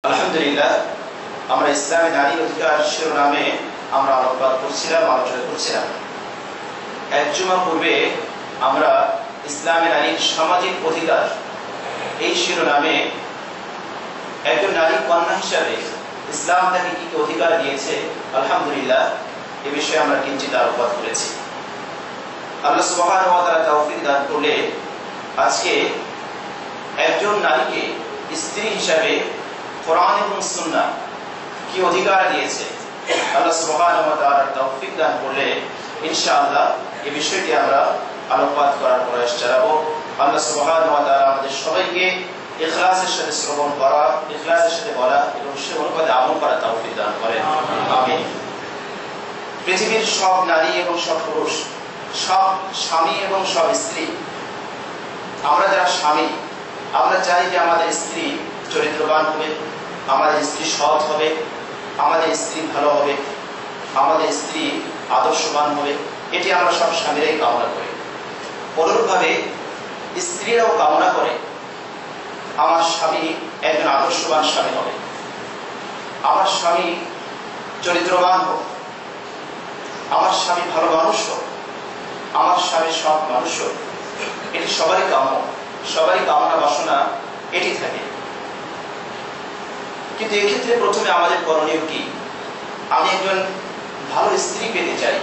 আলহামদুলিল্লাহ, আমরা ইসলামী নারী অধিকার শিরোনামে আমরা আলোকপাত করছিলাম, আলোচনা করছিলাম। এক জুমা পূর্বে আমরা ইসলামী নারীর সামাজিক অধিকার এই শিরোনামে একজন নারী কন্যা হিসাবে ইসলাম তাকে কি কি অধিকার দিয়েছে, আলহামদুলিল্লাহ, এ বিষয়ে আমরা কিঞ্চিত আলোকপাত করেছি। আল্লাহ সুবহানাহু ওয়া তাআলা তৌফিক দান করলে আজকে একজন নারীকে স্ত্রী হিসাবে কোরআন এবং সুন্নাহ কি অধিকার দিয়েছে, আল্লাহ সুবহানাহু ওয়া তাআলা তৌফিক দান করলে ইনশাআল্লাহ এই বিষয়টি আমরা আলোকপাত করার প্রয়াস চালাবো। আল্লাহ সুবহানাহু ওয়া তাআলা আমাদের সবাইকে ইখলাসের সাথে শ্রবণ করা, ইখলাসের সাথে বলা এবং সে অনুপাতে আমল করা তৌফিক দান করেন, আমিন। পৃথিবীর সব নারী এবং সব পুরুষ, সব স্বামী এবং সব স্ত্রী, আমরা যারা স্বামী, আমরা চাই যে আমাদের স্ত্রী চরিত্রবান হবে, আমাদের স্ত্রী সৎ হবে, আমাদের স্ত্রী ভালো হবে, আমাদের স্ত্রী আদর্শবান হবে। এটি আমরা সব স্বামীরাই কামনা করি। অনুরূপভাবে স্ত্রীরাও কামনা করে আমার স্বামী একজন আদর্শবান স্বামী হবে, আমার স্বামী চরিত্রবান হোক, আমার স্বামী ভালো মানুষ হোক, আমার স্বামী সৎ মানুষ হোক। এটি সবারই কাম্য, সবারই কামনা বাসনা এটি থাকে। কিন্তু এক্ষেত্রে প্রথমে আমাদের করণীয় কি? আমি একজন ভালো স্ত্রী পেতে চাই,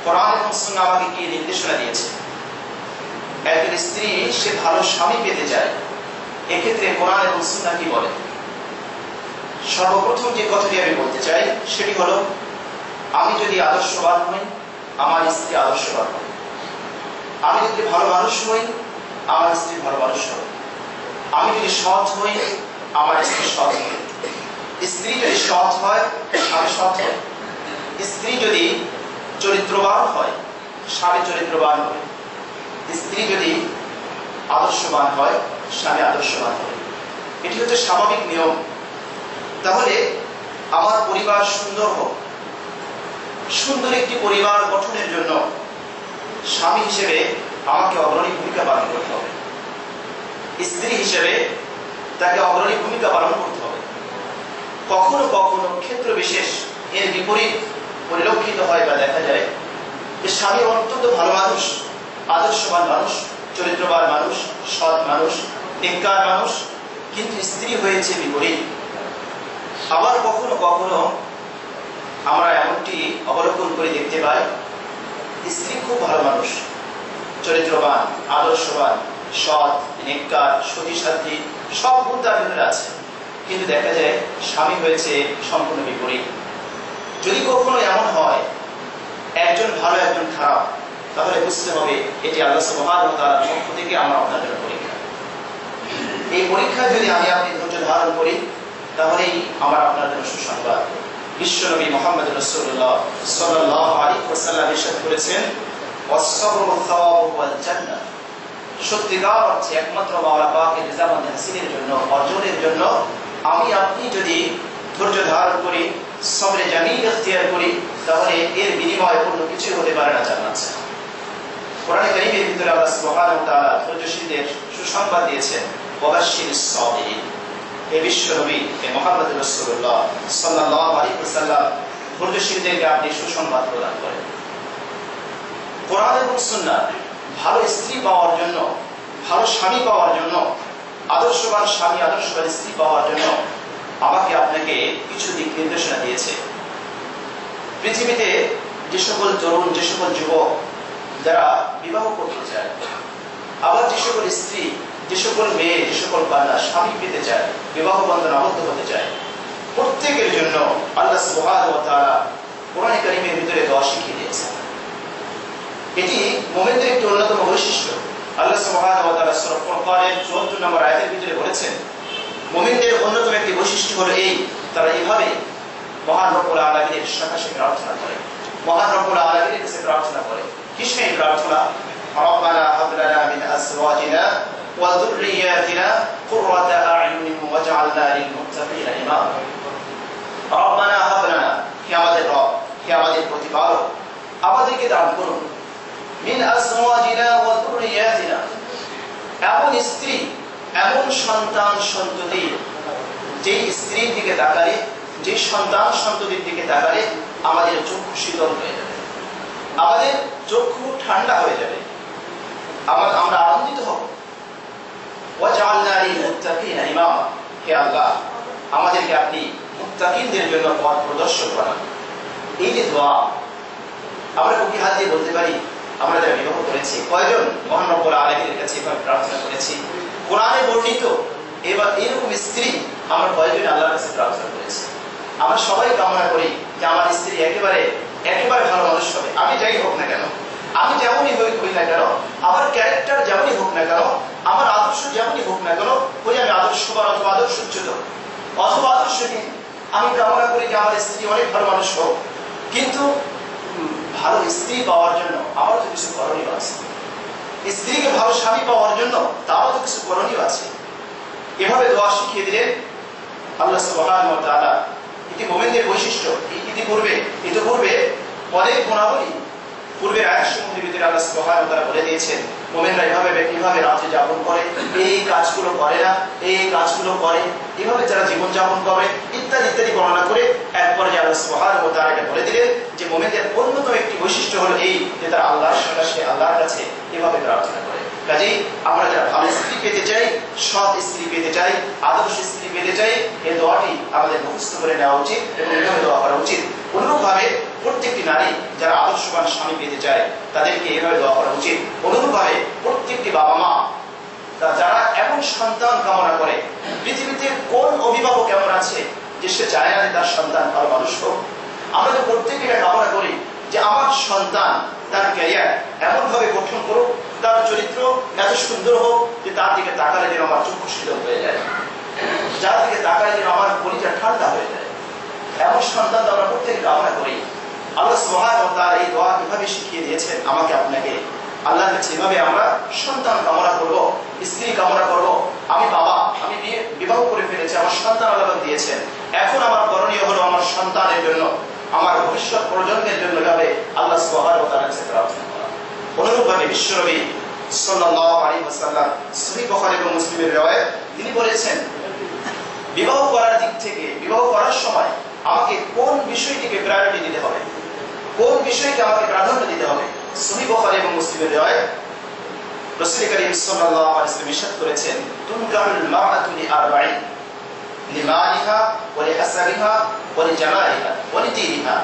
কোরআন এবং সুন্নাহ আমাকে কি নির্দেশনা দিয়েছে? একজন স্ত্রী সে ভালো স্বামী পেতে চায়, এক্ষেত্রে কোরআন এবং সুন্নাহ কি বলে? সর্বপ্রথম যে কথাটি আমি বলতে চাই সেটি হলো, আমি যদি আদর্শবান হই, আমার স্ত্রী আদর্শবান হবে। আমি যদি ভালো মানুষ হই, আমার স্ত্রী ভালো মানুষ হবে। আমি যদি সৎ হই, আমার স্ত্রী সৎ হবে। স্ত্রী যদি সৎ হয়, আমি সৎ হই। স্ত্রী যদি চরিত্রবান হয়, স্বামী চরিত্রবান হবে। স্ত্রী যদি আদর্শবান হয়, স্বামী আদর্শবান হবে। এটি হচ্ছে স্বাভাবিক নিয়ম। তাহলে আমার পরিবার সুন্দর হোক, সুন্দর একটি পরিবার গঠনের জন্য স্বামী হিসেবে আমাকে অগ্রণী ভূমিকা পালন করতে হবে, স্ত্রী হিসেবে তাকে অগ্রণী ভূমিকা পালন করতে হবে। কখনো কখনো ক্ষেত্র বিশেষ এর বিপরীত পরিলক্ষিত হয় বা দেখা যায় যে স্বামী অত্যন্ত ভালো মানুষ, আদর্শবান মানুষ, চরিত্রবান মানুষ, সৎ মানুষ, নেককার মানুষ, কিন্তু স্ত্রী হয়েছে বিপরীত। আবার কখনো কখনো আমরা এমনটি অবলোকন করে দেখতে পাই, স্ত্রী খুব ভালো মানুষ, চরিত্রবান, আদর্শবান, সৎ, নেককার, সতীসাধ্বী, সব গুণ তার ভিতরে আছে, কিন্তু দেখা যায় স্বামী হয়েছে সম্পূর্ণ বিপরীত। যদি কখনো এমন হয় একজন ভালো একজন খারাপ, তাহলে বুঝতে হবে এটি আল্লাহ সুবহানাহু ওয়া তাআলার পক্ষ থেকে আমার আপনার জন্য পরীক্ষা। এই পরীক্ষায় যদি আমি আপনি ধৈর্য ধারণ করি, তাহলেই আমার আপনার জন্য সুসংবাদ। বিশ্বনবী মুহাম্মদ রাসূলুল্লাহ সাল্লাল্লাহু আলাইহি ওয়াসাল্লাম ইরশাদ করেছেন, ওয়াস-সাবরু সাওয়াবু ওয়াল জান্নাহ। সত্যিকার অর্থে একমাত্র মাওলা পাকের রিজামত হাসিলের জন্য, অর্জনের জন্য আমি আপনি যদি ধৈর্য ধারণ করি, সবরে জামিল ইখতিয়ার করি, তাহলে এর বিনিময়ে কোনো কিছুই হতে পারে না জান্নাত ছাড়া। কোরআনে কারীমের ভিতরে আল্লাহ সুবহানাহু ওয়া তাআলা ধৈর্যশীলদের সুসংবাদ দিয়েছেন, ওয়াবাশশিরিস সাবিরিন। হে বিশ্বনবী, হে মুহাম্মদ রাসূলুল্লাহ সাল্লাল্লাহু আলাইহি ওয়াসাল্লাম, ধৈর্যশীলদেরকে আপনি সুসংবাদ প্রদান করেন। কোরআন এবং সুন্নাহ ভালো স্ত্রী পাওয়ার জন্য, ভালো স্বামী পাওয়ার জন্য, আদর্শবান স্বামী, আদর্শবান স্ত্রী পাওয়ার জন্য আমাকে আপনাকে কিছু দিক নির্দেশনা দিয়েছে। পৃথিবীতে যে সকল তরুণ, যে সকল যুবক যারা বিবাহ করতে চায়, আবার যে সকল স্ত্রী, যে সকল মেয়ে, যে সকল কন্যা স্বামী পেতে চায়, বিবাহ বন্ধনে আবদ্ধ হতে চায়, প্রত্যেকের জন্য আল্লাহ সুবহানাহু ওয়া তাআলা কোরআনে কারীমের ভিতরে দোয়া শিখিয়ে দিয়েছেন। এটি মুমিনদের একটি অন্যতম বৈশিষ্ট্য। আল্লাহ সুবহানাহু ওয়া তাআলা সূরা ফুরকানের ৭৪ নম্বর আয়াতের ভিতরে বলেছেন, মুমিনদের অন্যতম একটি বৈশিষ্ট্য হলো এই, তারা এইভাবে মহান রব্বুল আলামিনের কাছে প্রার্থনা করে, মহান রব্বুল আলামিনের কাছে প্রার্থনা করে। কি সেই প্রার্থনা? রব্বানা হাব লানা মিন আজওয়াজিনা ওয়া যুররিয়াতিনা কুররাতা আ'ইউনিন ওয়াজআলনা লিল মুত্তাকিনা ইমামা। রব্বানা হাব লানা, হে আমাদের রব, হে আমাদের প্রতিপালক, আমাদেরকে দান করুন, মিন আজওয়াজিনা ওয়া যুররিয়াতিনা, এমন স্ত্রী, এমন সন্তান সন্ততি যে স্ত্রীর দিকে তাকালে, যে সন্তান সন্ততির দিকে তাকালে আমাদের চক্ষু শীতল হয়ে যাবে, আমাদের চক্ষু ঠান্ডা হয়ে যাবে, আমরা আনন্দিত হব। ওয়াজআলনা লিল মুত্তাকিনা ইমামা, হে আল্লাহ আমাদেরকে আপনি মুত্তাকিনদের জন্য পথ প্রদর্শক বানান। এই যে দোয়া আমরা কি হাত দিয়ে বলতে পারি? আমরা যারা বিবাহ করেছি কয়জন মহান রব্বুল আলামিনের কাছে এভাবে প্রার্থনা করেছি? কোরআনে বর্ণিত এবার এরকম স্ত্রী আমরা কয়জন আল্লাহর কাছে প্রার্থনা করেছি? আমরা সবাই কামনা করি যে আমার স্ত্রী একেবারে ভালো মানুষ হবে। আমি যাই হোক না কেন, আমি যেমনই হই না কেন, আমার ক্যারেক্টার যেমনই হোক না কেন, আমার আদর্শ যেমনই হোক না কেন, ওই আমি আদর্শবান অথবা আদর্শচ্যুত অথবা আদর্শহীন, আমি কামনা করি যে আমার স্ত্রী অনেক ভালো মানুষ হোক। কিন্তু ভালো স্ত্রী পাওয়ার জন্য আমার তো কিছু করণীয় আছে, স্ত্রীকে ভালো স্বামী পাওয়ার জন্য তারও তো কিছু করণীয় আছে। এভাবে দোয়া শিখিয়ে দিলেন আল্লাহ সুবহানাহু ওয়া তাআলা। এটি মুমিনদের বৈশিষ্ট্য। ইতিপূর্বে অনেক গুণাবলী পূর্বের আয়াতসমূহের ভিতরে আল্লাহ সুবহানাহু ওয়া তাআলা বলে দিয়েছেন। মুমিনরা এভাবে রাত্রি যাপন করে, এই কাজগুলো করে না, এই কাজগুলো করে, এভাবে যারা জীবন যাপন করে ইত্যাদি ইত্যাদি বর্ণনা করে একবার আল্লাহ সুবহানাহু ওয়া তাআলা বলে দিলেন যে মুমিনদের অন্যতম একটি বৈশিষ্ট্য হলো এই যে তারা আল্লাহর কাছে এভাবে প্রার্থনা করে। কাজেই আমরা যারা ভালো স্ত্রী পেতে চাই, সৎ স্ত্রী পেতে চাই, আদর্শ স্ত্রী পেতে চাই, এই দোয়াটি আমাদের মুখস্থ করে নেওয়া উচিত এবং এভাবে দোয়া করা উচিত। অনুরূপভাবে প্রত্যেকটি নারী যারা আদর্শবান স্বামী পেতে চায় তাদেরকে এভাবে দোয়া করা উচিত। অনুরূপভাবে প্রত্যেকটি বাবা মা যারা এমন সন্তান কামনা করে, পৃথিবীতে কোন অভিভাবক এমন আছে যে সে চায় না যে তার সন্তান ভালো মানুষ হোক? আমরা তো প্রত্যেকে কামনা করি যে আমার সন্তান তার ক্যারিয়ার এমন ভাবে গঠন করুক, তার চরিত্র এত সুন্দর হোক যে তার দিকে তাকালে যেন আমার চক্ষু শীতল হয়ে যায়, যার দিকে তাকালে যেন আমার কলিজা ঠান্ডা হয়ে যায়। এমন সন্তান আমরা প্রত্যেকে কামনা করি। আল্লাহ সুবহানাহু ওয়া তাআলা এই দোয়া কিভাবে শিখিয়ে দিয়েছেন আমাকে আপনাকে। আল্লাহর কাছে এভাবে আমরা সন্তান কামনা করব, স্ত্রী কামনা করব। আমি বাবা, আমি বিবাহ করে ফেলেছি, আমার সন্তান আল্লাহ দিয়েছেন, এখন আমার করণীয় হলো আমার সন্তানের জন্য, আমার ভবিষ্যৎ প্রজন্মের জন্য যাবে আল্লাহ সুবহানাহু ওয়া তাআলার কাছে প্রার্থনা করা। অনুরূপভাবে বিশ্বনবী সাল্লাল্লাহু আলাইহি ওয়াসাল্লাম সহিহ বুখারী এবং মুসলিমের riwayat তিনি বলেছেন বিবাহ করার দিক থেকে, বিবাহ করার সময় আমাকে কোন বিষয়টিকে প্রায়োরিটি দিতে হবে, কোন বিষয়কে আমাকে প্রাধান্য দিতে হবে। সহিহ বুখারী এবং মুসলিমের riwayat রাসূল করিম সাল্লাল্লাহু আলাইহি ওয়াসাল্লাম ইরশাদ করেছেন, তুনকাহুল মারআতু লিআরবাঈন লিমালিহা ওয়া লিহাসাবিহা ওয়া লিজামালিহা ওয়া লিদীনিহা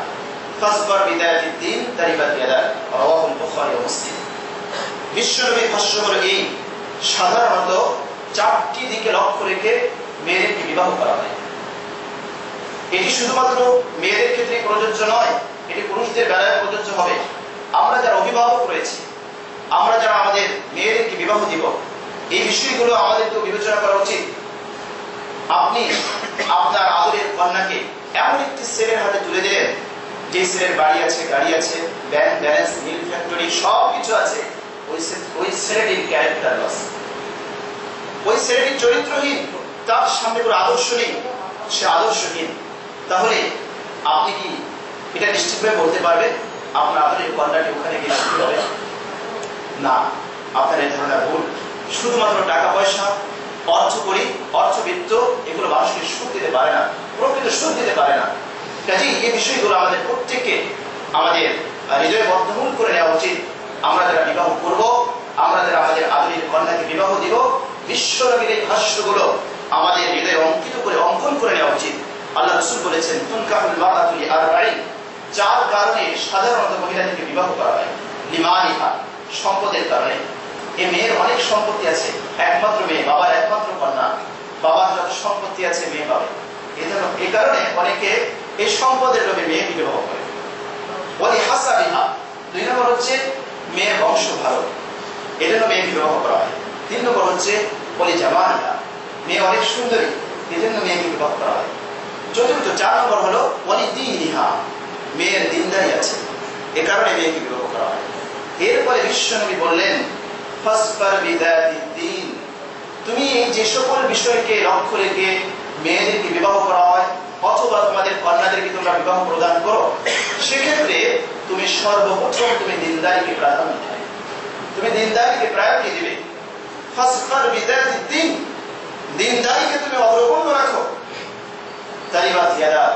ফাসবার বিদায়াতিদ দ্বীন তারিবাত ইয়াদা, রাওয়াহুল বুখারী ওয়া মুসলিম। বিশ্বনবীর ভাষ্য হলো এই, সাধারণত চারটি দিকে লক্ষ্য রেখে মেয়েদেরকে বিবাহ করা হয়। এটি শুধুমাত্র মেয়েদের ক্ষেত্রে প্রযোজ্য নয়, এটি পুরুষদের বেলায় প্রযোজ্য হবে। আমরা যারা অভিভাবক রয়েছি, আমরা যারা আমাদের মেয়েদেরকে বিবাহ দিব, এই বিষয়গুলো আমাদেরকে বিবেচনা করা উচিত। আপনি আপনার আদরের কন্যাকে এমন একটি ছেলের হাতে তুলে দিলেন যে ছেলের বাড়ি আছে, গাড়ি আছে, ব্যাংক ব্যালেন্স, মিল ফ্যাক্টরি সবকিছু আছে, ওই ছেলেটির ক্যারেক্টার লস, ওই ছেলেটি চরিত্রহীন, তার সামনে কোনো আদর্শ নেই, সে আদর্শহীন। তাহলে আপনি কি এটা নিশ্চিতভাবে বলতে পারবেন আপনার আদরের কন্যাটি ওখানে গিয়ে সুখী হবে? না, আপনার এই ধারণা ভুল। শুধুমাত্র টাকা পয়সা, অর্থকড়ি, অর্থবিত্ত এগুলো মানুষকে সুখ দিতে পারে না, প্রকৃত সুখ দিতে পারে না। কাজেই এই বিষয়গুলো আমাদের প্রত্যেককে আমাদের হৃদয়ে বদ্ধমূল করে নেওয়া উচিত। আমরা যারা বিবাহ করব, আমরা যারা আমাদের আদরের কন্যাকে বিবাহ দিব, বিশ্বনবীর এই ভাষ্যগুলো আমাদের হৃদয়ে অঙ্কন করে নেওয়া উচিত। আল্লাহ রাসূল বলেছেন, তুনকাহুল মারআতু লিআরবাঈন, চার কারণে সাধারণত মহিলাদেরকে বিবাহ করা হয়। লিমালিহা, সম্পদের কারণে। এই মেয়ের অনেক সম্পত্তি আছে, একমাত্র মেয়ে, বাবার একমাত্র কন্যা, বাবার যত সম্পত্তি আছে মেয়ে পাবে। এই কারণে অনেকে এই সম্পদের লোভে মেয়েকে বিবাহ করে। ওয়ালি হাসাবিহা, দুই নম্বর হচ্ছে মেয়ের বংশ ভালো, এজন্য মেয়েকে বিবাহ করা হয়। তিন নম্বর হচ্ছে ওয়ালি জামালিহা, মেয়ে অনেক সুন্দরী, এজন্য মেয়েকে বিবাহ করা হয়। চতুর্থ, চার নম্বর হলো ওয়ালি দীনিহা, মেয়ের দিনদারি আছে, এ কারণে মেয়েকে বিবাহ করা হয়। এরপরে বিশ্বনবী বললেন, ফাসবার বিদায়াতিদ দ্বীন, তুমি যে সকল বিষয়কে লক্ষ্য রেখে মেয়েদেরকে বিবাহ করা হয় অথবা তোমাদের কন্যাদেরকে তোমরা বিবাহ প্রদান করো, সেক্ষেত্রে তুমি সর্বপ্রথম তুমি দিনদারিকে প্রাধান্য দিবে, তুমি দিনদারিকে প্রায়োরিটি দিবে। ফাসবার বিদায়াতিদ দ্বীন, দিনদারিকে তুমি অগ্রগণ্য রাখো। তারিবাত ইয়াদাক,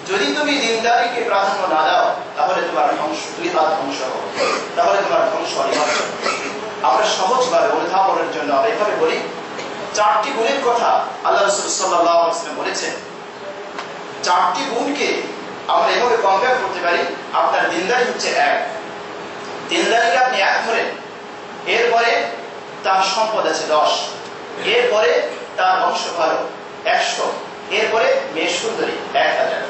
যদি তুমি দিনদারিকে প্রাধান্য না দাও তাহলে তোমার ধ্বংস, দুই হাত ধ্বংস হবে, তাহলে তোমার ধ্বংস অনিবার্য। আমরা সহজভাবে অনুধাবনের জন্য আমরা এভাবে বলি, চারটি গুণের কথা আল্লাহ রাসূল সাল্লাল্লাহু আলাইহি ওয়াসাল্লাম বলেছেন। চারটি গুণকে আমরা এভাবে কম্পেয়ার করতে পারি। আপনার দিনদারি হচ্ছে এক, দিনদারিকে আপনি এক ধরেন, এরপরে তার সম্পদ আছে 10, এরপরে তার বংশ ভালো 100, এরপরে মেয়ে সুন্দরী 1000,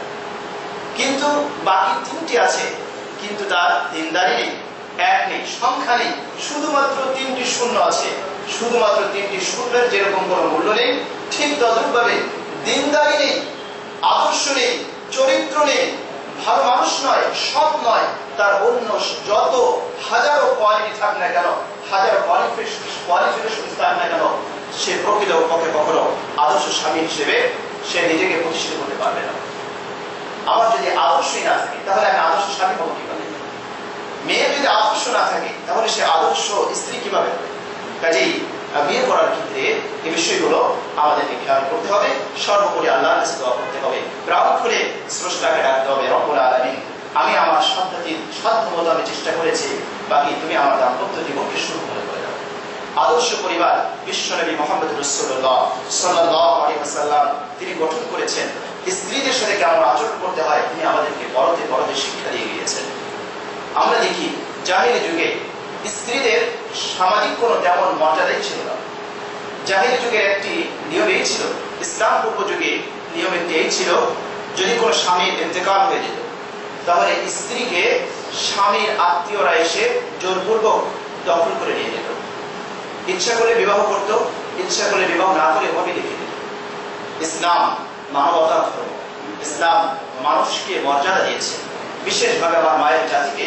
কিন্তু বাকি 3টি আছে, কিন্তু তার দিনদারি নেই, এক নেই, সংখ্যা নেই, শুধুমাত্র 3টি শূন্য আছে। শুধুমাত্র 3টি শূন্যের যেরকম কোনো মূল্য নেই, ঠিক তদ্রূপভাবে দিনদারি নেই, আদর্শ নেই, চরিত্র নেই, ভালো মানুষ নয়, সৎ নয়, তার অন্য যত হাজারো কোয়ালিটি থাক না কেন, হাজারো কোয়ালিফিকেশন থাক না কেন, সে প্রকৃত পক্ষে কখনো আদর্শ স্বামী হিসেবে সে নিজেকে প্রতিষ্ঠিত করতে পারবে না। আমার যদি আদর্শই না থাকে তাহলে আমি আদর্শ স্বামী হবো কিভাবে? মেয়ে যদি আদর্শ না থাকে তাহলে সে আদর্শ স্ত্রী কিভাবে হবে? কাজেই বিয়ে করার ক্ষেত্রে এই বিষয়গুলো আমাদেরকে খেয়াল করতে হবে। সর্বোপরি আল্লাহর কাছে দোয়া করতে হবে, প্রাণ খুলে স্রষ্টাকে ডাকতে হবে, রব্বুল আলামিন আমি আমার সাধ্যমতো আমি চেষ্টা করেছি, বাকি তুমি আমার দাম্পত্য জীবনকে সুখময় করে দাও। আদর্শ পরিবার বিশ্বনবী মুহাম্মদ রাসূলুল্লাহ সাল্লাল্লাহু আলাইহি ওয়াসাল্লাম তিনি গঠন করেছেন। স্ত্রীদের সাথে কেমন আচরণ করতে হয় তিনি আমাদেরকে বড়তে বড়তে শিক্ষা দিয়ে গিয়েছেন। আমরা দেখি জাহিলি যুগে স্ত্রীদের সামাজিক কোনো তেমন মর্যাদাই ছিল না। জাহিলি যুগের একটি নিয়ম এই ছিল, ইসলাম পূর্ব যুগে নিয়ম একটি এই ছিল, যদি কোনো স্বামীর ইন্তেকাল হয়ে যেত তাহলে স্ত্রীকে স্বামীর আত্মীয়রা এসে জোরপূর্বক দখল করে নিয়ে যেত। ইচ্ছা করলে বিবাহ করত, ইচ্ছা করলে বিবাহ না করে ভাবে লিখে দিত। ইসলাম মানবতার ধর্ম, ইসলাম মানুষকে মর্যাদা দিয়েছে, বিশেষভাবে আমার মায়ের জাতিকে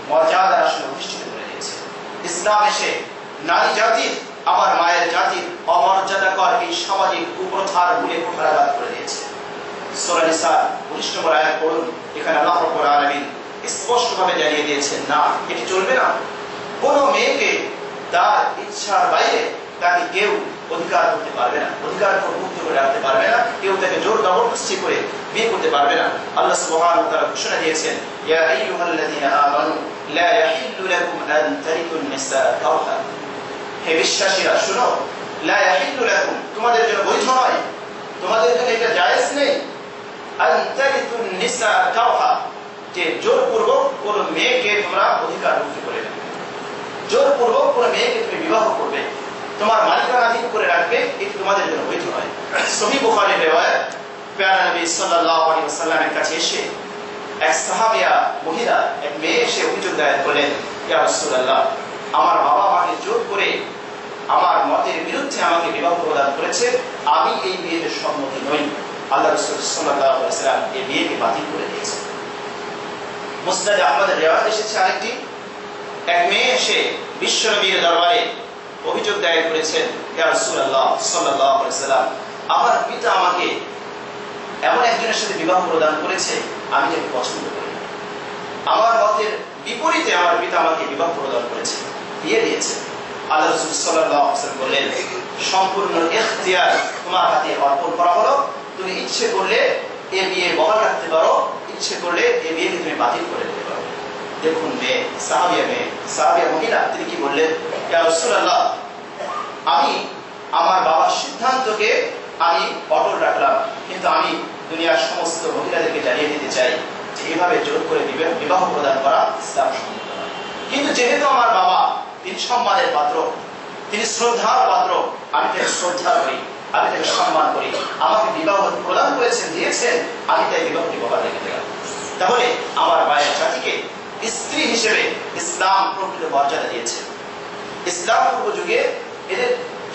মর্যাদার আসনে অধিষ্ঠিত করে দিয়েছে। ইসলাম এসে নারী জাতির, আমার মায়ের জাতির অমর্যাদাকর এই সামাজিক কুপ্রথার মূলে কুঠারাঘাত করে দিয়েছে। সূরা নিসা 19 নম্বর আয়াত পড়ুন, এখানে আল্লাহ রাব্বুল আলামিন স্পষ্টভাবে জানিয়ে দিয়েছেন, না এটি চলবে না। কোন মেয়েকে তার ইচ্ছার বাইরে তাকে কেউ অধিকার করতে পারবে না, অধিকার মুক্ত করে রাখতে পারবে না, কেউ তাকে জোর জবরদস্তি করে বিয়ে করতে পারবে না। আল্লাহ সুবহানাহু ওয়া তাআলা ঘোষণা দিয়েছেন, ইয়া আইয়ুহাল্লাযীনা আমানু লা ইয়াহিল্লু লাকুম আন তারিকুন নিসা কারহা, হে বিশ্বাসীরা শুনো, লা ইয়াহিল্লু লাকুম তোমাদের জন্য বৈধ নয়, তোমাদের জন্য এটা জায়েজ নেই, আন তারিকুন নিসা কারহা যে জোরপূর্বক কোন মেয়েকে তোমরা অধিকার মুক্ত করে নেবে, জোরপূর্বক কোন মেয়েকে তুমি বিবাহ করবে, তোমার মালিকানাধীন করে রাখবে, এটি তোমাদের জন্য বৈধ নয়। সহিহ বুখারীর রিওয়ায়াত, প্যারা নবী সাল্লাল্লাহু আলাইহি ওয়াসাল্লামের কাছে এসে এক সাহাবিয়া মহিলা, এক মেয়ে এসে অভিযোগ দায়ের করলেন, ইয়া রাসূলুল্লাহ আমার বাবা আমাকে জোর করে আমার মতের বিরুদ্ধে আমাকে বিবাহ প্রদান করেছে, আমি এই বিয়েতে সম্মতি নই। আল্লাহ রাসূল সাল্লাল্লাহু আলাইহি ওয়াসাল্লাম এই বিয়েকে বাতিল করে দিয়েছেন। মুসনাদ আহমদের রিওয়ায়াত এসেছে আরেকটি, এক মেয়ে এসে বিশ্বনবীর দরবারে অভিযোগ দায়ের করেছেন, ইয়া রাসূলুল্লাহ সাল্লাল্লাহু আলাইহি ওয়াসাল্লাম আমার পিতা আমাকে এমন একজনের সাথে বিবাহ প্রদান করেছে আমি যাকে পছন্দ করি, আমার মতের বিপরীতে আমার পিতা আমাকে বিবাহ প্রদান করেছে, বিয়ে দিয়েছে। আল্লাহ রাসূল সাল্লাল্লাহু আলাইহি ওয়াসাল্লাম বললেন, সম্পূর্ণ ইখতিয়ার তোমার হাতে অর্পণ করা হলো, তুমি ইচ্ছে করলে এই বিয়ে বহাল রাখতে পারো, ইচ্ছে করলে এই বিয়েকে তুমি বাতিল করে দিতে পারো। দেখুন মেয়ে, সাহাবিয়া মহিলা তিনি কি বললেন, ইয়া রাসূলুল্লাহ আমি আমার বাবার সিদ্ধান্তকে আমি অটল রাখলাম, কিন্তু আমি দুনিয়ার সমস্ত মহিলাদেরকে জানিয়ে দিতে চাই যে এভাবে জোর করে বিবাহ প্রদান করা ইসলাম সম্মত নয়। কিন্তু যেহেতু আমার বাবা তিনি সম্মানের পাত্র, তিনি শ্রদ্ধার পাত্র, আমি তাকে শ্রদ্ধা করি, আমি তাকে সম্মান করি, আমাকে বিবাহ প্রদান করেছেন, দিয়েছেন, আমি তাই বিবাহটি বহাল রেখে দিলাম। তাহলে আমার মায়ের জাতিকে স্ত্রী হিসেবে ইসলাম প্রকৃত মর্যাদা দিয়েছে। ইসলাম পূর্ব যুগে এদের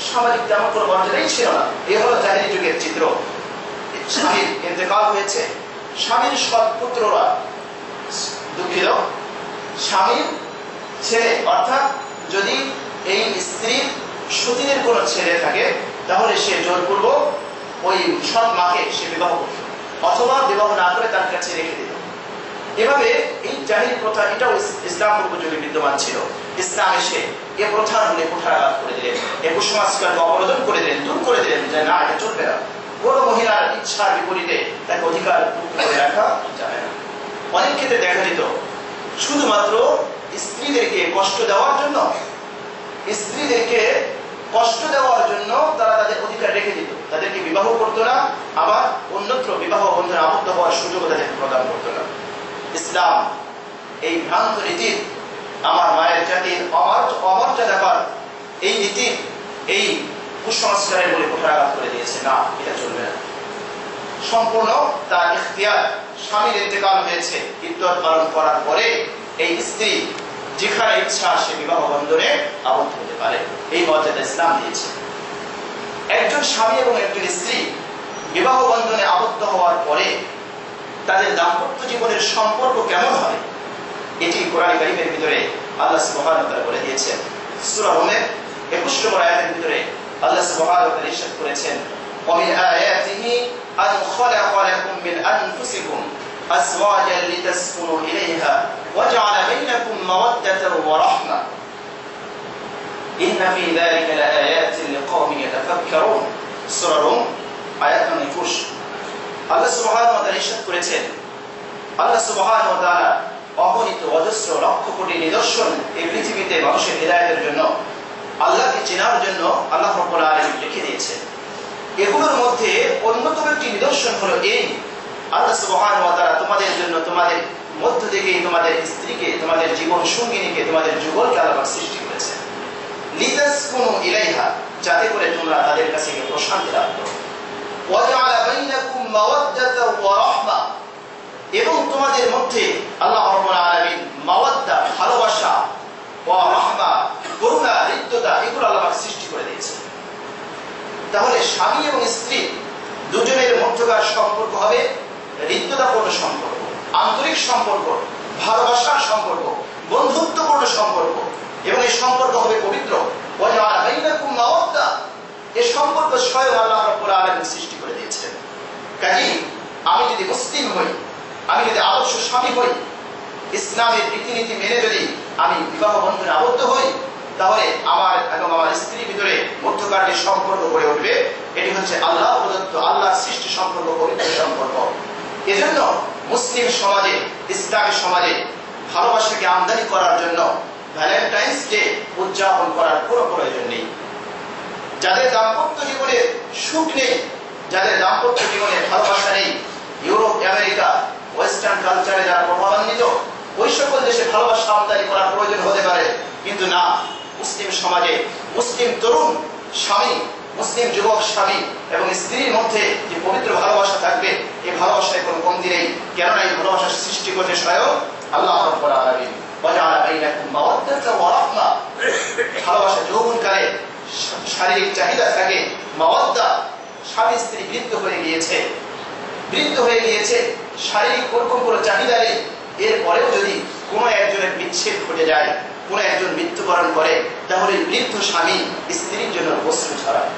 সামাজিক তেমন কোনো মর্যাদাই ছিল না। এই হলো জাহিলি যুগের চিত্র। স্বামীর ইন্তেকাল হয়েছে, স্বামীর সৎ পুত্ররা, দুঃখিত স্বামীর ছেলে, অর্থাৎ যদি এই স্ত্রীর সতীনের কোনো ছেলে থাকে তাহলে সে জোরপূর্বক ওই সৎ মাকে সে বিবাহ করত, অথবা বিবাহ না করে তার কাছে রেখে দিত। এভাবে এই জাহিলি প্রথা এটাও ইসলাম পূর্ব যুগে বিদ্যমান ছিল। ইসলাম এসে এ প্রথার মূলে কুঠারাঘাত করে দিলেন, এ কুসংস্কারকে অবরোধন করে দিলেন, দূর করে দিলেন যে না এটা চলবে না। কোনো মহিলার ইচ্ছার বিপরীতে তাকে অধিকার মুক্ত করে রাখা যাবে না। অনেক ক্ষেত্রে দেখা যেত শুধুমাত্র স্ত্রীদেরকে কষ্ট দেওয়ার জন্য তারা তাদের অধিকার রেখে দিত, তাদেরকে বিবাহ করতো না, আবার অন্যত্র বিবাহ বন্ধনে আবদ্ধ হওয়ার সুযোগ তাদেরকে প্রদান করতো না। ইসলাম এই ভ্রান্ত নীতির, আমার মায়ের জাতির অমর্যাদাকর এই নীতির, এই কুসংস্কারের বলে কুঠারাঘাত করে দিয়েছে। না, এটা চলবে না। সম্পূর্ণ তার ইখতিয়ার, স্বামীর ইন্তেকাল হয়েছে, ইদ্দত পালন করার পরে এই স্ত্রী যেখানে ইচ্ছা সে বিবাহ বন্ধনে আবদ্ধ হতে পারে, এই মর্যাদা ইসলাম দিয়েছে। একজন স্বামী এবং একজন স্ত্রী বিবাহ বন্ধনে আবদ্ধ হওয়ার পরে তাদের দাম্পত্য জীবনের সম্পর্ক কেমন হবে, এটি কোরআন কারীমের ভিতরে আল্লাহ সুবহানাহু ওয়া তাআলা বলে দিয়েছেন। সূরা রুমের 21 নম্বর আয়াতের ভিতরে আল্লাহ সুবহানাহু ওয়া তাআলা ইরশাদ করেছেন, ওয়া মিন আয়াতিহি আন খালাকা লাকুম মিন আনফুসিকুম আজওয়াজান লিতাসকুনু ইলাইহা ওয়া জাআলা বাইনাকুম মাওয়াদ্দাতান ওয়া রাহমা ইন্না ফি যালিকা লাআয়াতিন লিকাওমিন ইয়াতাফাক্কারুন। সূরা রুম আয়াত নম্বর 21। আল্লাহ সুবহানাহু ওয়া তাআলা ইরশাদ করেছেন, আল্লাহ সুবহানাহু ওয়া তাআলা অগণিত অজস্র লক্ষ কোটি নিদর্শন এই পৃথিবীতে মানুষের হিদায়াতের জন্য, আল্লাহকে চেনার জন্য আল্লাহ রাব্বুল আলামিন লিখে দিয়েছেন। এগুলোর মধ্যে অন্যতম একটি নিদর্শন হলো এই, আল্লাহ সুবহানাহু ওয়া তাআলা তোমাদের জন্য, তোমাদের মধ্য থেকে তোমাদের স্ত্রীকে, তোমাদের জীবন সঙ্গিনীকে, তোমাদের যুগলকে আল্লাহ সৃষ্টি করেছেন। লিতাসকুনু ইলাইহা, যাতে করে তোমরা তাদের কাছে গিয়ে প্রশান্তি লাভ করো। ওয়া জাআলা বাইনাকুম মাওয়াদ্দাতান ওয়া রাহমা, এবং তোমাদের মধ্যে আল্লাহ রাব্বুল আলামিন মাওয়াদ্দা, ভালোবাসা, ওয়া রাহমা, করুণা, হৃদ্যতা, এগুলো আল্লাহ সৃষ্টি করে দিয়েছেন। তাহলে স্বামী এবং স্ত্রী দুজনের মধ্যকার সম্পর্ক হবে হৃদ্যতাপূর্ণ সম্পর্ক, আন্তরিক সম্পর্ক, ভালোবাসার সম্পর্ক, বন্ধুত্বপূর্ণ সম্পর্ক, এবং এই সম্পর্ক হবে পবিত্র। ওয়া জাআলা বাইনাকুম মাওয়াদ্দা, এই সম্পর্ক স্বয়ং আল্লাহ রাব্বুল আলামিন সৃষ্টি করে দিয়েছেন। কাজেই আমি যদি মুসলিম হই, আমি যদি আদর্শ স্বামী হই, ইসলামের রীতিনীতি মেনে যদি আমি বিবাহ বন্ধনে আবদ্ধ হই, তাহলে আমার এবং আমার স্ত্রীর ভিতরে মধ্যকার যে সম্পর্ক গড়ে উঠবে, এটি হচ্ছে আল্লাহ প্রদত্ত, আল্লাহর সৃষ্টি সম্পর্ক, পবিত্র সম্পর্ক। এজন্য মুসলিম সমাজে, ইসলামী সমাজে ভালোবাসাকে আমদানি করার জন্য ভ্যালেন্টাইন্স ডে উদযাপন করার কোনো প্রয়োজন নেই। যাদের দাম্পত্য জীবনে সুখ নেই, যাদের দাম্পত্য জীবনে ভালোবাসা নেই, ইউরোপ, আমেরিকা, ওয়েস্টার্ন কালচারে যারা প্রভাবান্বিত, ওই সকল দেশে ভালোবাসা আমদানি করার প্রয়োজন হতে পারে, কিন্তু না, মুসলিম সমাজে মুসলিম তরুণ স্বামী, মুসলিম যুবক স্বামী এবং স্ত্রীর মধ্যে যে পবিত্র ভালোবাসা থাকবে, এই ভালোবাসায় কোনো কমতি নেই। কেননা এই ভালোবাসার সৃষ্টি করছে স্বয়ং আল্লাহ রাব্বুল আলামিন। ওয়া জাআলা বাইনাকুম মাওয়াদ্দাতান ওয়া রাহমা, ভালোবাসা যৌবনকালে শারীরিক চাহিদা থাকে, মাওয়াদ্দা, স্বামী স্ত্রী বৃদ্ধ হয়ে গিয়েছে, শারীরিক ওরকম কোনো চাহিদা নেই, এরপরেও যদি কোনো একজনের বিচ্ছেদ ঘটে যায়, কোনো একজন মৃত্যুবরণ করে, তাহলে বৃদ্ধ স্বামী স্ত্রীর জন্য অশ্রু ছড়ায়,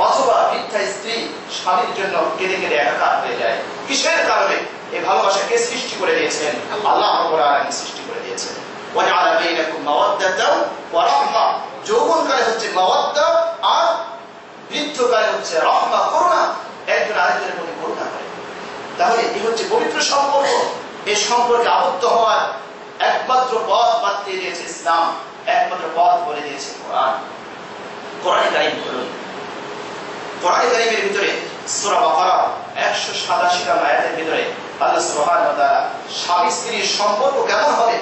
অথবা বৃদ্ধা স্ত্রী স্বামীর জন্য কেঁদে কেঁদে একাকার হয়ে যায়। কিসের কারণে? এই ভালোবাসাকে সৃষ্টি করে দিয়েছেন আল্লাহ রাব্বুল আলামিন, সৃষ্টি করে দিয়েছেন। ওয়া জাআলা বাইনাকুম মাওয়াদ্দাতান ওয়া রাহমা, যৌবনকালে হচ্ছে মাওয়াদ্দা, আর বৃদ্ধকালে হচ্ছে রাহমা, করুণা, একজন আরেকজনের প্রতি করুণা করে। তাহলে এই হচ্ছে পবিত্র সম্পর্ক। এই সম্পর্কে আবদ্ধ হওয়ার একমাত্র পথ বাতলিয়ে দিয়েছে ইসলাম, একমাত্র পথ বলে দিয়েছে কোরআন। কোরআন কারীম খুলুন, কোরআন কারীমের ভিতরে সূরা বাকারা 187 নং আয়াতের ভিতরে আল্লাহ সুবহানাহু ওয়া তাআলা স্বামী স্ত্রীর সম্পর্ক কেমন হবে,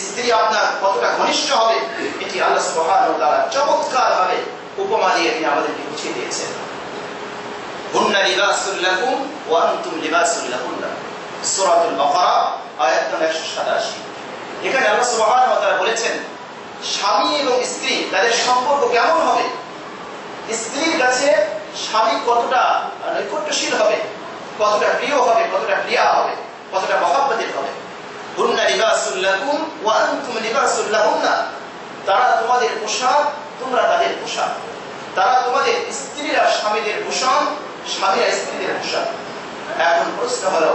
স্ত্রী আপনার কতটা ঘনিষ্ঠ হবে, এটি আল্লাহ সুবহানাহু ওয়া তাআলা চমৎকারভাবে উপমা দিয়ে তিনি আমাদেরকে বুঝিয়ে দিয়েছেন। হুন্না লিবাসুল লাকুম ওয়া আনতুম লিবাসুল লাহুন্না, সূরাতুল বাকারা আয়াত নম্বর 187। এখানে আল্লাহ সুবহানাহু ওয়া তাআলা বলেছেন স্বামী এবং স্ত্রী তাদের সম্পর্ক কেমন হবে, স্ত্রীর কাছে স্বামী কতটা নৈকট্যশীল হবে, কতটা প্রিয় হবে, কতটা প্রিয়া হবে, কতটা মহব্বতের হবে। হুন্না লিবাসুল লাকুম ওয়া আনতুম লিবাসুল লাহুন্না, তারা তোমাদের পোশাক, তোমরা তাদের পোশাক। তারা তোমাদের স্ত্রীরা স্বামীদের ভূষণ, স্বামীরা স্ত্রীদের ভূষণ। এখন প্রশ্ন হলো,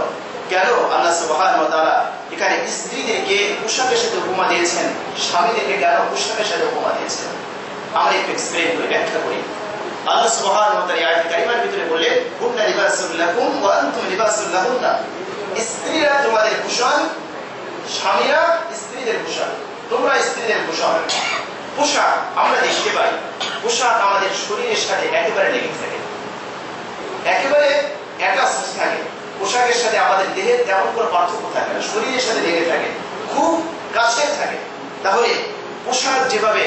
কেন আল্লাহ সুবহানাহু ওয়া তাআলা এখানে স্ত্রীদেরকে পোশাকের সাথে উপমা দিয়েছেন, স্বামীদেরকে কেন পোশাকের সাথে উপমা দিয়েছেন? আমরা একটু এক্সপ্লেইন করি, ব্যাখ্যা করি। আল্লাহ সুবহানাহু ওয়া তাআলা আয়াত কারিমার ভিতরে বললেন কুননা লিবাসুল লাকুম ওয়া আনতুম লিবাসুল লাহুন্না, স্ত্রীরা তোমাদের ভূষণ, স্বামীরা স্ত্রীদের ভূষণ, তোমরা স্ত্রীদের ভূষণ। পোশাক আমরা দেখতে পাই, পোশাক আমাদের শরীরের সাথে একেবারে লেগে থাকে, একেবারে অ্যাটাচ থাকে। পোশাকের সাথে আমাদের দেহের তেমন কোনো পার্থক্য থাকে না, শরীরের সাথে লেগে থাকে, খুব কাছে থাকে। তাহলে পোশাক যেভাবে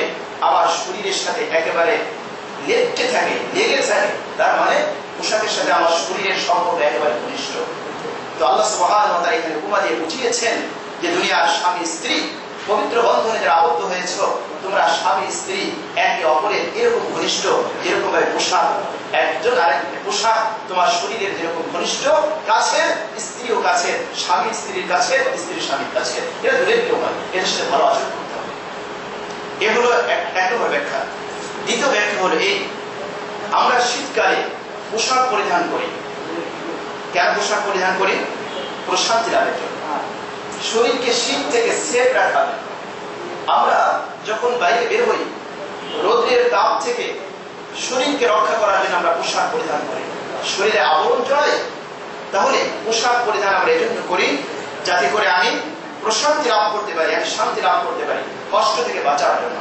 আমার শরীরের সাথে একেবারে লেপটে থাকে, লেগে থাকে, তার মানে পোশাকের সাথে আমার শরীরের সম্পর্ক একেবারে ঘনিষ্ঠ। তো আল্লাহ সুবহানাহু ওয়া তাআলা এখানে উপমা দিয়ে বুঝিয়েছেন যে দুনিয়ার স্বামী স্ত্রী পবিত্র বন্ধনে যারা আবদ্ধ হয়েছ, তোমরা স্বামী স্ত্রী একে অপরের এরকম ঘনিষ্ঠ, যেরকম ভাবে পোশাক একজন আরেকজনের পোশাক তোমার শরীরের যেরকম ঘনিষ্ঠ, কাছের, স্ত্রীও কাছের, স্বামী স্ত্রীর কাছে, স্ত্রী স্বামীর কাছে, এটা দূরের কেউ নয়, এদের সাথে ভালো আচরণ করতে হবে। এ হলো এক নম্বর ব্যাখ্যা। দ্বিতীয় ব্যাখ্যা হলো এই, আমরা শীতকালে পোশাক পরিধান করি। কেন পোশাক পরিধান করি? প্রশান্তি লাভের জন্য, শরীরকে শীত থেকে সেফ রাখার। আমরা যখন বাইরে বের হই, রোদের তাপ থেকে শরীরকে রক্ষা করার জন্য আমরা পোশাক পরিধান করি। শরীরে আবরণ জড়ায়, তাহলে পোশাক পরিধান আমরা এজন্য করি যাতে করে আমি প্রশান্তি লাভ করতে পারি, আমি শান্তি লাভ করতে পারি, কষ্ট থেকে বাঁচার জন্য।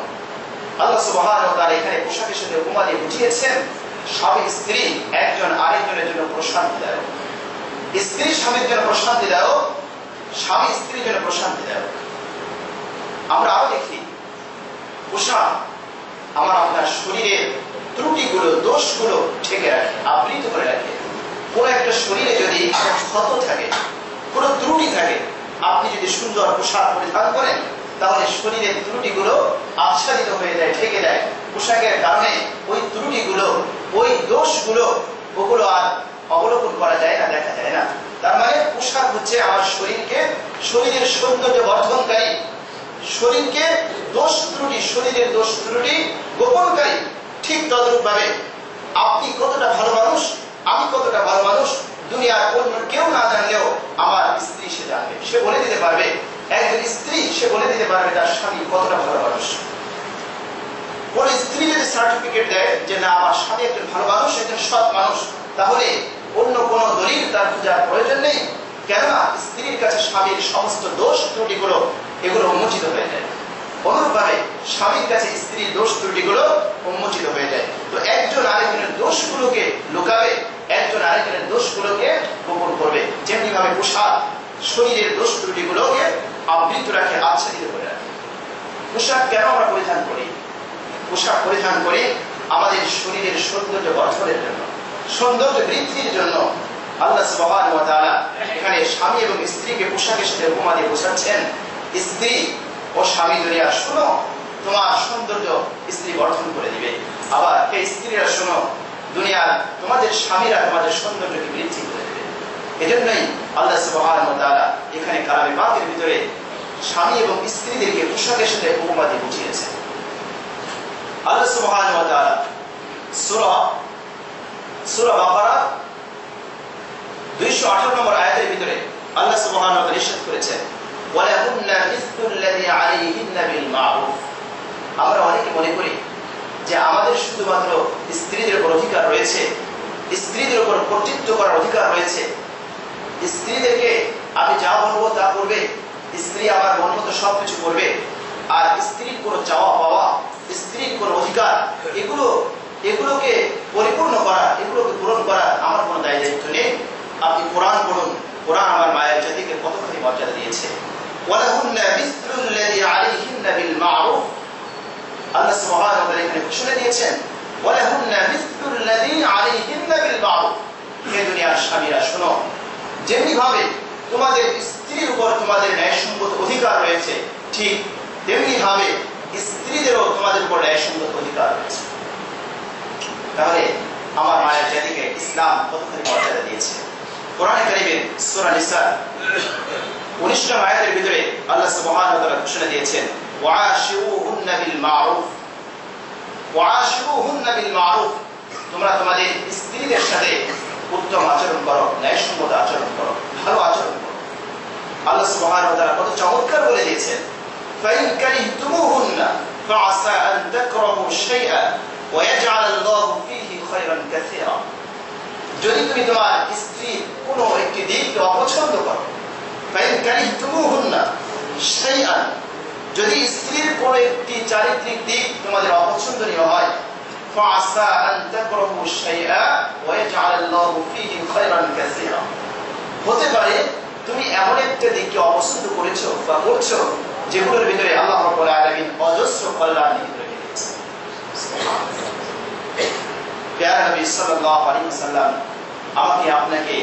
আল্লাহ সুবহানাহু ওয়া তাআলা এখানে পোশাকের সাথে উপমা দিয়ে বুঝিয়েছেন স্বামী স্ত্রী একজন আরেকজনের জন্য প্রশান্তি দায়ক, স্ত্রী স্বামীর জন্য প্রশান্তি দায়ক, স্বামী স্ত্রীর জন্য প্রশান্তি দায়ক। আমরা আরো দেখি পোশাক আমার আপনার শরীরের ত্রুটিগুলো, দোষগুলো ঢেকে রাখে, আবৃত করে রাখে। কোন একটা শরীরে যদি ক্ষত থাকে, কোন ত্রুটি থাকে, আপনি যদি সুন্দর পোশাক পরিধান করেন তাহলে শরীরের ত্রুটিগুলো আচ্ছাদিত হয়ে যায়, ঢেকে দেয়। পোশাকের কারণে ওই ত্রুটিগুলো, ওই দোষগুলো, ওগুলো আর অবলোকন করা যায় না, দেখা যায় না। তার মানে পোশাক হচ্ছে আমার শরীরকে, শরীরের সৌন্দর্য বর্ধনকারী, শরীরকে দোষ ত্রুটি, শরীরের দোষ ত্রুটি গোপনকারী। ঠিক তদ্রূপ ভাবে আপনি কতটা ভালো মানুষ, আমি কতটা ভালো মানুষ, দুনিয়ার অন্য কেউ না জানলেও আমার স্ত্রী সে জানবে, সে বলে দিতে পারবে। একজন স্ত্রী সে বলে দিতে পারবে তার স্বামী কতটা ভালো মানুষ। কোন স্ত্রী যদি সার্টিফিকেট দেয় যে না আমার স্বামী একজন ভালো মানুষ, একজন সৎ মানুষ, তাহলে অন্য কোন দলিল তার খোঁজার প্রয়োজন নেই। কেননা স্ত্রীর কাছে স্বামীর সমস্ত দোষ ত্রুটিগুলো এগুলো উন্মোচিত হয়ে যায়। অনুরূপভাবে স্বামীর কাছে স্ত্রীর দোষ ত্রুটিগুলো উন্মোচিত হয়ে যায়। তো একজন আরেকজনের দোষগুলোকে লুকাবে, একজন আরেকজনের দোষগুলোকে গোপন করবে। যেমনি ভাবে পোশাক শরীরের দোষ ত্রুটিগুলোকে আবৃত রাখে, আচ্ছাদিত করে রাখে। পোশাক কেন আমরা পরিধান করি? পোশাক পরিধান করি আমাদের শরীরের সৌন্দর্য বর্ধনের জন্য, সৌন্দর্য বৃদ্ধির জন্য। আল্লাহ সুবহানাহু ওয়া তাআলা এখানে স্বামী এবং স্ত্রীকে পোশাকের সাথে উপমা দিয়ে বোঝাচ্ছেন, স্ত্রী ও স্বামী দুনিয়া শোনো, তোমার সৌন্দর্য স্ত্রী বর্ধন করে দিবে। আবার এই স্ত্রীরা শোনো, দুনিয়ার তোমাদের স্বামীরা তোমাদের সৌন্দর্যকে বৃদ্ধি করে দেবে। এজন্যই আল্লাহ সুবহানাহু ওয়া তাআলা এখানে কালামে পাকের ভিতরে স্বামী এবং স্ত্রীদেরকে পোশাকের সাথে উপমা দিয়ে বুঝিয়েছেন। আল্লাহ সুবহানাহু ওয়া তাআলা সূরা বাকারা 218 নম্বর আয়াতের ভিতরে আল্লাহ সুবহানাহু ওয়া তাআলা ইরশাদ করেছেন, ওয়ালাহুন্না মিসলুল্লাযী আলাইহিন্না বিল মা'রুফ। আমরা অনেকে মনে করি যে আমাদের শুধুমাত্র স্ত্রীদের উপর অধিকার রয়েছে, স্ত্রীদের উপর কর্তৃত্ব করার অধিকার রয়েছে, স্ত্রীদেরকে আমি যা বলবো তা করবে, স্ত্রী আমার মন মতো সবকিছু করবে, আর স্ত্রীর কোনো চাওয়া পাওয়া, স্ত্রীর কোনো অধিকার, এগুলোকে পরিপূর্ণ করা, এগুলোকে পূরণ করা আমার কোনো দায় দায়িত্ব নেই। আপনি কোরআন পড়ুন, কোরআন আমার মায়ের জাতিকে কতখানি মর্যাদা দিয়েছে। ওয়ালাহুন্না মিসলুল্লাযী আলাইহিন্না বিল মা'রুফ। আল্লাহ সুবহানাহু ওয়া তাআলা এখানে ঘোষণা দিয়েছেন, ওয়ালাহুন্না মিসলুল্লাযী আলাইহিন্না বিল মা'রুফ। হে দুনিয়ার স্বামীরা শোনো, যেমনি ভাবে তোমাদের স্ত্রীর উপর তোমাদের ন্যায়সঙ্গত অধিকার রয়েছে, ঠিক তেমনি ভাবে স্ত্রীদেরও তোমাদের উপর ন্যায়সঙ্গত অধিকার রয়েছে। তাহলে আমার মায়ের জাতিকে ইসলাম কতখানি মর্যাদা দিয়েছে। কোরআনে কারীমের সূরা নিসা 19 নং আয়াতের ভিতরে আল্লাহ সুবহানাহু ওয়া তাআলা ঘোষণা দিয়েছেন, ওয়াশিরুহুন্না বিল মা'রুফ। ওয়াশিরুহুন্না বিল মা'রুফ, তোমরা তোমাদের স্ত্রীদের সাথে উত্তম আচরণ করো, ন্যায়সঙ্গত আচরণ করো, ভালো আচরণ করো। আল্লাহ সুবহানাহু ওয়া তাআলা কত চমৎকার বলে দিয়েছেন, ফাইন কারিহতুমুহুন্না ফাআসা আন তাকরাহু শাইআ ওয়াজআলাল্লাহু ফীহি খায়রান কাসীরা। যদি তুমি তোমার স্ত্রীর কোনো একটি দিককে অপছন্দ করো, ফাইন কারিহতুমুহুন্না শাইআন, যদি স্ত্রীর কোনো একটি চারিত্রিক দিক তোমাদের অপছন্দনীয় হয়, ফাআসা আন তাকরাহু শাইআ ওয়াজআলাল্লাহু ফীহি খায়রান কাসীরা, হতে পারে তুমি এমন একটা দিককে অপছন্দ করেছো বা করছো যেগুলোর ভিতরে আল্লাহ রাব্বুল আলামিন অজস্র কল্যাণ নিহিত রেখেছেন। প্যারা নবী সাল্লাল্লাহু আলাইহি ওয়াসাল্লাম আমাকে আপনাকে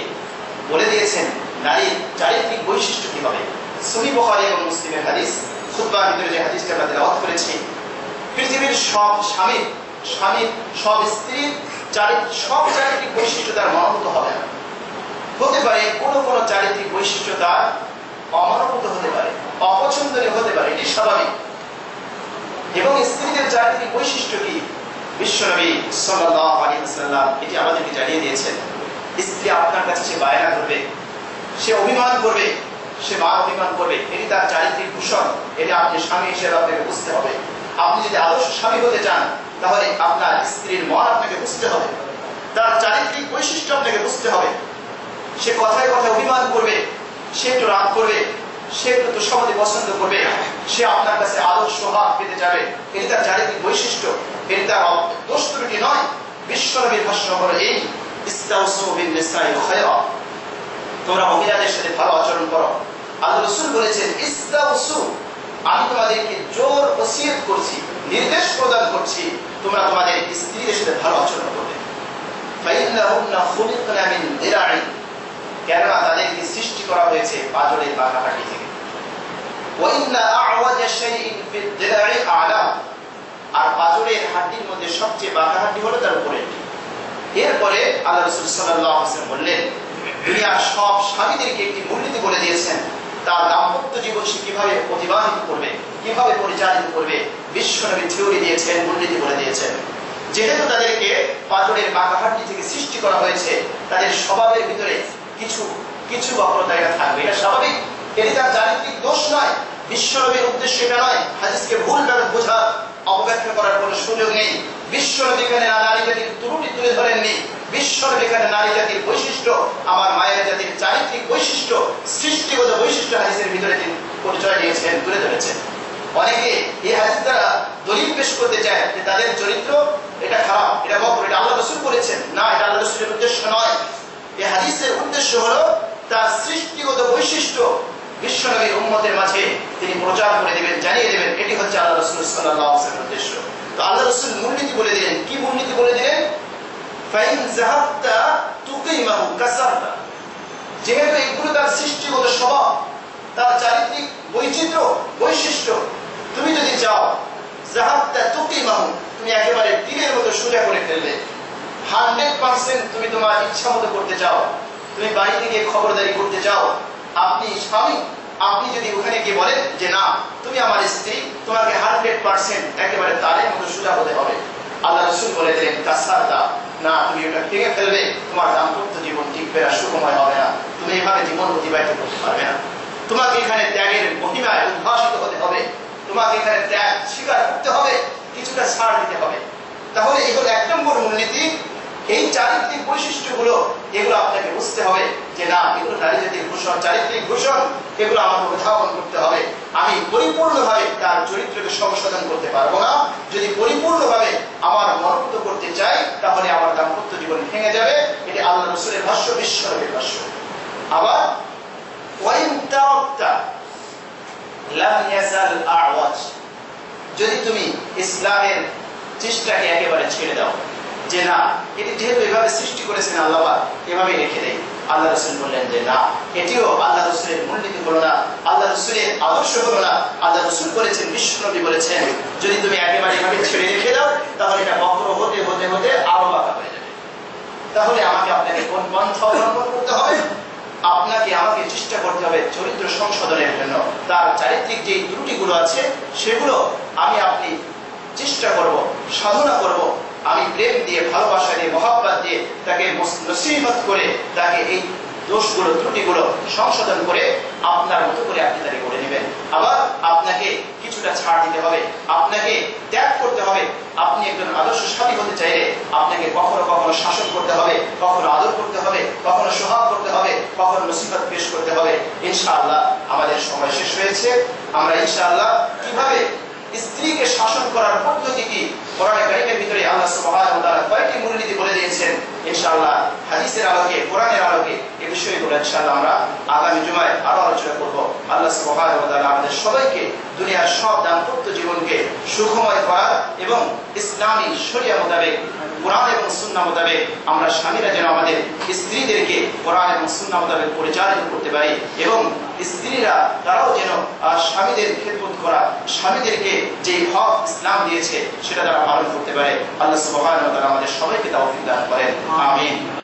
বলে দিয়েছেন নারীর চারিত্রিক বৈশিষ্ট্য কি হবে। সহিহ বুখারী এবং মুসলিমের হাদিস, খুতবার ভিতরে যে হাদিসটা আমরা তেলাওয়াত করেছি, পৃথিবীর সব স্বামীর সব স্ত্রীর সব চারিত্রিক বৈশিষ্ট্য তার মনোভূত হবে না। হতে পারে কোনো কোনো চারিত্রিক বৈশিষ্ট্য তার অমনোভূত হতে পারে, অপছন্দনীয় হতে পারে, এটি স্বাভাবিক। এবং স্ত্রীদের চারিত্রিক বৈশিষ্ট্য কি, বিশ্বনবী সাল্লাল্লাহু আলাইহি ওয়াসাল্লাম এটি আমাদেরকে জানিয়ে দিয়েছেন। স্ত্রী আপনার কাছে সে বায়না করবে, সে অভিমান করবে, সে মান অভিমান করবে, এটি তার চারিত্রিক ভূষণ। এটি আপনি স্বামী হিসেবে আপনাকে বুঝতে হবে। আপনি যদি আদর্শ স্বামী হতে চান তাহলে আপনার স্ত্রীর মন আপনাকে বুঝতে হবে, তার চারিত্রিক বৈশিষ্ট্য আপনাকে বুঝতে হবে। সে কথায় কথায় অভিমান করবে, সে একটু রাগ করবে, সে একটু তোষামোদী পছন্দ করবে, সে আপনার কাছে আদর্শ হাত পেতে যাবে, এটি তার চারিত্রিক বৈশিষ্ট্য, এটি তার দোষ ত্রুটি নয়। বিশ্বনবীর ভাষ্য হলো এই, ইস্তাউসু বিন নিসাই খায়রা, তোমরা মহিলাদের সাথে ভালো আচরণ করো। আল্লাহ রাসূল বলেছেন ইস্তাউসু, আমি তোমাদেরকে জোর ওসিয়ত করছি, নির্দেশ প্রদান করছি, তোমরা তোমাদের স্ত্রীদের সাথে ভালো আচরণ করবে। ফাইন্নাহুন্না খুলিকনা মিন দিরাইন, কেননা তাদেরকে সৃষ্টি করা হয়েছে পাঁজরের বাঁকা হাড্ডি থেকে। ওয়া ইন্না আ'ওয়াজা শাইইন ফিদ দিরাই আ'লা, আর পাঁজরের হাড্ডির মধ্যে সবচেয়ে বাঁকা হাড্ডি হলো তার উপরেরটি। এরপরে আল্লাহ রাসূল সাল্লাল্লাহু আলাইহি ওয়াসাল্লাম বললেন, দুনিয়ার সব স্বামীদেরকে একটি মূলনীতি বলে দিয়েছেন, তার দাম্পত্য জীবন সে কিভাবে অতিবাহিত করবে, কিভাবে পরিচালিত করবে। বিশ্বনবী থিওরি দিয়েছেন, মূলনীতি বলে দিয়েছেন। যেহেতু তাদেরকে পাঁজরের বাঁকা হাড্ডি থেকে সৃষ্টি করা হয়েছে, তাদের স্বভাবের ভিতরে কিছু বক্রতা এটা থাকবে, এটা স্বাভাবিক, এটি তার চারিত্রিক দোষ নয়। বিশ্বনবীর উদ্দেশ্য এটা নয় হাদিসকে ভুলভাবে বোঝা অপব্যাখ্যা করার কোনো সুযোগ নেই। বিশ্বনবী এখানে নারী জাতির ত্রুটি তুলে ধরেননি, বিশ্বনবী এখানে নারী জাতির বৈশিষ্ট্য, আমার মায়ের জাতির চারিত্রিক বৈশিষ্ট্য, সৃষ্টিগত বৈশিষ্ট্য হাদিসের ভিতরে তিনি পরিচয় দিয়েছেন, তুলে ধরেছেন। অনেকে এই হাদিস দ্বারা দলিল পেশ করতে চায় যে তাদের চরিত্র এটা খারাপ, এটা বক্র, এটা আল্লাহ রাসূল বলেছেন। না, এটা আল্লাহ রাসূলের উদ্দেশ্য নয়। এই হাদিসের উদ্দেশ্য হলো তার সৃষ্টিগত বৈশিষ্ট্য বিশ্বনবীর উম্মতের মাঝে তিনি প্রচার করে দিবেন, জানিয়ে দিবেন। এটি হচ্ছে আল্লাহ রাসূল সাল্লাল্লাহু আলাইহি ওয়াসাল্লামের উদ্দেশ্য। তো আল্লাহ রাসূল মূলনীতি বলে দিলেন, কি মূলনীতি বলে দিলেন? ফাইন যাহাবতা তুকিমাহু কাসারতা, যেহেতু এগুলো তার সৃষ্টিগত স্বভাব, তার চারিত্রিক বৈচিত্র্য, বৈশিষ্ট্য, তুমি যদি চাও যাহাবতা তুকিমাহু, তুমি একেবারে তীরের মতো সোজা করে ফেলবে, 100% তুমি তোমার ইচ্ছা মতো করতে চাও, তুমি বাড়িতে গিয়ে খবরদারি করতে চাও, আপনি স্বামী, আপনি যদি ওখানে গিয়ে বলেন যে না তুমি আমার স্ত্রী, তোমাকে 100% একেবারে তারের মতো সোজা হতে হবে, আল্লাহ রাসূল বলে দিলেন কাসারতা, না, তুমি ওটা ভেঙে ফেলবে, তোমার দাম্পত্য জীবন টিকবে না, সুখময় হবে না, তুমি এভাবে জীবন অতিবাহিত করতে পারবে না। তোমাকে এখানে ত্যাগের মহিমায় উদ্ভাসিত হতে হবে, তোমাকে এখানে ত্যাগ স্বীকার করতে হবে, কিছুটা ছাড় দিতে হবে। তাহলে এই হলো 1 নম্বর মূলনীতি। এই চারিত্রিক বৈশিষ্ট্যগুলো, এগুলো আপনাকে বুঝতে হবে যে না, এগুলো নারী জাতির ভূষণ, চারিত্রিক ভূষণ, এগুলো আমাকে উদ্ভাবন করতে হবে। আমি পরিপূর্ণভাবে তার চরিত্রকে সংশোধন করতে পারবো না। যদি পরিপূর্ণভাবে আমার মনোভূত করতে চাই তাহলে আমার দাম্পত্য জীবন ভেঙে যাবে। এটি আল্লাহ রাসূলের ভাষ্য, বিশ্বনবীর ভাষ্য। আবার ওয়াইন তারাকতা লাম ইয়াজাল আ'ওয়াজ, যদি তুমি ইসলামের চেষ্টাকে একেবারে ছেড়ে দাও, যে না এটি যেহেতু এভাবে সৃষ্টি করেছেন আল্লাহ, এভাবে রেখে দেয়, আল্লাহ রাসূল বললেন যে না, এটিও আল্লাহ রাসূলের মূলনীতি হলো না, আল্লাহ রাসূলের আদর্শ হলো না। আল্লাহ রাসূল বলেছেন, বিশ্বনবী বলেছেন, যদি তুমি একেবারে এভাবে ছেড়ে রেখে দাও তাহলে এটা বক্র হতে হতে হতে আরো বাঁকা হয়ে যাবে। তাহলে আমাকে আপনাকে কোন পন্থা অবলম্বন করতে হবে? আমাকে চেষ্টা করতে হবে চরিত্র সংশোধনের জন্য। তার চারিত্রিক যে ত্রুটিগুলো আছে সেগুলো আপনি চেষ্টা করব, সাধনা করব। আমি প্রেম দিয়ে, ভালোবাসা দিয়ে, মহব্বত দিয়ে তাকে নসিহত করে তাকে এই দোষগুলো ত্রুটিগুলো সংশোধন করে আপনার মতো করে আপনি তাকে করে নেবেন। আবার আপনাকে কিছুটা ছাড় দিতে হবে, আপনাকে ত্যাগ করতে হবে। আপনি একজন আদর্শ স্বামী হতে চাইলে আপনাকে কখনো কখনো শাসন করতে হবে, কখনো আদর করতে হবে, কখনো সোহাগ করতে হবে, কখনো নসিহত পেশ করতে হবে। ইনশাআল্লাহ আমাদের সময় শেষ হয়েছে। আমরা ইনশাআল্লাহ কিভাবে স্ত্রীকে শাসন করার পদ্ধতি কি কোরআনে কারীমের ভিতরে আল্লাহ সুবহানাহু ওয়া তাআলা কয়েকটি মূলনীতি বলে দিয়েছেন। ইনশাআল্লাহ হাদিসের আলোকে, কোরআনের আলোকে এই বিষয়গুলো ইনশাআল্লাহ আমরা আগামী জুমায় আরো আলোচনা করব। আল্লাহ সুবহানাহু ওয়া তাআলা আমাদের সবাইকে দুনিয়ার সব দাম্পত্য জীবনকে সুখময় করার এবং ইসলামী শরিয়া মোতাবেক, কোরআন এবং সুন্নাহ মোতাবেক আমরা স্বামীরা যেন আমাদের স্ত্রীদেরকে কোরআন এবং সুন্নাহ মোতাবেক পরিচালিত করতে পারি এবং স্ত্রীরা তারাও যেন স্বামীদের খেদমত করা, স্বামীদেরকে যে হক ইসলাম দিয়েছে সেটা তারা পালন করতে পারে। আল্লাহ সুবহানাহু ওয়া তাআলা আমাদের সবাইকে তৌফিক দান করেন। আমিন।